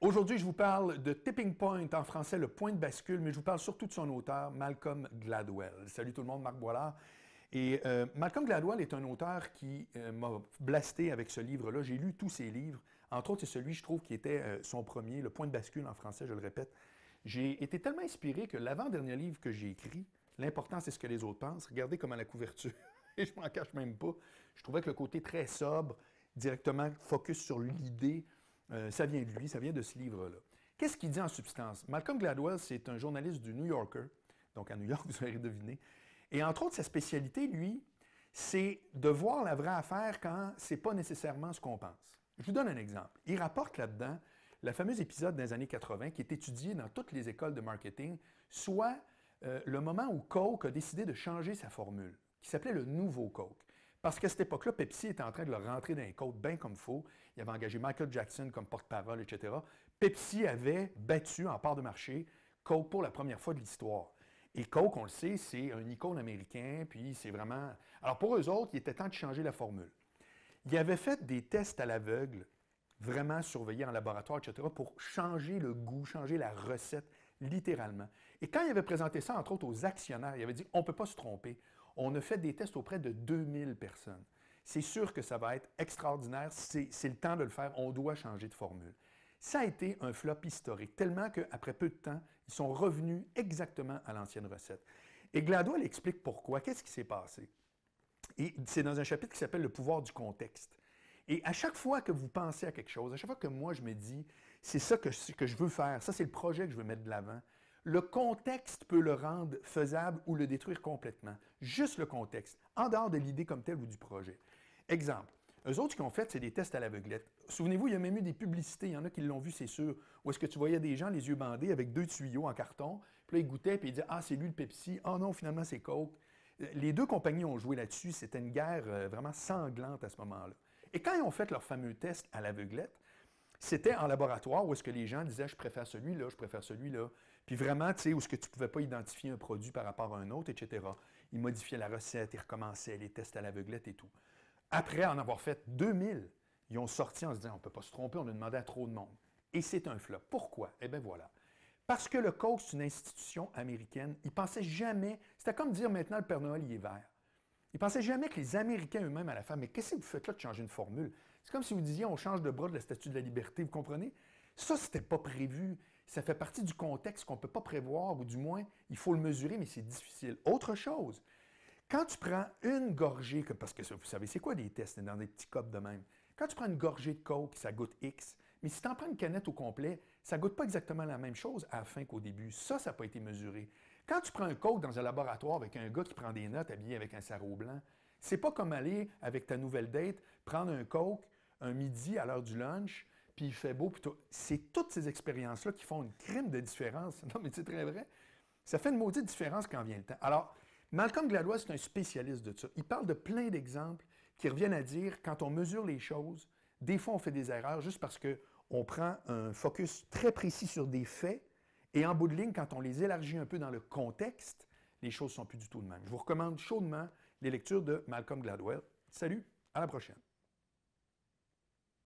Aujourd'hui, je vous parle de Tipping Point, en français le point de bascule, mais je vous parle surtout de son auteur, Malcolm Gladwell. Salut tout le monde, Marc Boilard. Et Malcolm Gladwell est un auteur qui m'a blasté avec ce livre-là. J'ai lu tous ses livres. Entre autres, c'est celui, je trouve, qui était son premier, le point de bascule en français, je le répète. J'ai été tellement inspiré que l'avant-dernier livre que j'ai écrit, L'important, c'est ce que les autres pensent. Regardez comment la couverture, et je m'en cache même pas. Je trouvais que le côté très sobre, directement focus sur l'idée, ça vient de lui, ça vient de ce livre-là. Qu'est-ce qu'il dit en substance? Malcolm Gladwell, c'est un journaliste du New Yorker, donc à New York, vous allez deviner. Et entre autres, sa spécialité, lui, c'est de voir la vraie affaire quand c'est pas nécessairement ce qu'on pense. Je vous donne un exemple. Il rapporte là-dedans le fameux épisode des années 80 qui est étudié dans toutes les écoles de marketing, soit le moment où Coke a décidé de changer sa formule, qui s'appelait le nouveau Coke. Parce qu'à cette époque-là, Pepsi était en train de le rentrer dans les côtes bien comme il faut. Il avait engagé Michael Jackson comme porte-parole, etc. Pepsi avait battu en part de marché Coke pour la première fois de l'histoire. Et Coke, on le sait, c'est un icône américain, puis c'est vraiment... Alors pour eux autres, il était temps de changer la formule. Ils avaient fait des tests à l'aveugle, vraiment surveillés en laboratoire, etc., pour changer le goût, changer la recette, littéralement. Et quand il avait présenté ça, entre autres, aux actionnaires, il avait dit « on ne peut pas se tromper ». On a fait des tests auprès de 2000 personnes. C'est sûr que ça va être extraordinaire, c'est le temps de le faire, on doit changer de formule. Ça a été un flop historique, tellement qu'après peu de temps, ils sont revenus exactement à l'ancienne recette. Et Gladwell explique pourquoi, qu'est-ce qui s'est passé. Et c'est dans un chapitre qui s'appelle « Le pouvoir du contexte ». Et à chaque fois que vous pensez à quelque chose, à chaque fois que moi je me dis « c'est ça que je veux faire, ça c'est le projet que je veux mettre de l'avant », le contexte peut le rendre faisable ou le détruire complètement. Juste le contexte, en dehors de l'idée comme telle ou du projet. Exemple, eux autres, ce qu'ils ont fait, c'est des tests à l'aveuglette. Souvenez-vous, il y a même eu des publicités, il y en a qui l'ont vu, c'est sûr, où est-ce que tu voyais des gens les yeux bandés avec 2 tuyaux en carton, puis là, ils goûtaient, puis ils disaient « Ah, c'est lui le Pepsi. Ah non, finalement, c'est Coke. » Les deux compagnies ont joué là-dessus. C'était une guerre vraiment sanglante à ce moment-là. Et quand ils ont fait leur fameux test à l'aveuglette, c'était en laboratoire où est-ce que les gens disaient « je préfère celui-là, je préfère celui-là ». Puis vraiment, tu sais, où est-ce que tu ne pouvais pas identifier un produit par rapport à un autre, etc. Ils modifiaient la recette, ils recommençaient les tests à l'aveuglette et tout. Après en avoir fait 2000, ils ont sorti en se disant « on ne peut pas se tromper, on a demandé à trop de monde ». Et c'est un flop. Pourquoi? Eh bien voilà. Parce que le Coke, c'est une institution américaine. Ils ne pensaient jamais... C'était comme dire maintenant le Père Noël, il est vert. Ils ne pensaient jamais que les Américains eux-mêmes allaient faire « mais qu'est-ce que vous faites là de changer une formule? » C'est comme si vous disiez « on change de bras de la Statue de la Liberté », vous comprenez? Ça, ce n'était pas prévu. Ça fait partie du contexte qu'on ne peut pas prévoir, ou du moins, il faut le mesurer, mais c'est difficile. Autre chose, quand tu prends une gorgée, parce que vous savez, c'est quoi des tests dans des petits cups de même? Quand tu prends une gorgée de Coke, ça goûte X, mais si tu en prends une canette au complet, ça ne goûte pas exactement la même chose à la fin qu'au début. Ça n'a pas été mesuré. Quand tu prends un Coke dans un laboratoire avec un gars qui prend des notes habillé avec un sarrau blanc, c'est pas comme aller avec ta nouvelle date, prendre un Coke un midi à l'heure du lunch, puis il fait beau, puis c'est toutes ces expériences-là qui font une crime de différence. Non, mais c'est très vrai. Ça fait une maudite différence quand vient le temps. Alors, Malcolm Gladwell, c'est un spécialiste de ça. Il parle de plein d'exemples qui reviennent à dire, quand on mesure les choses, des fois on fait des erreurs juste parce qu'on prend un focus très précis sur des faits, et en bout de ligne, quand on les élargit un peu dans le contexte, les choses ne sont plus du tout de même. Je vous recommande chaudement les lectures de Malcolm Gladwell. Salut, à la prochaine.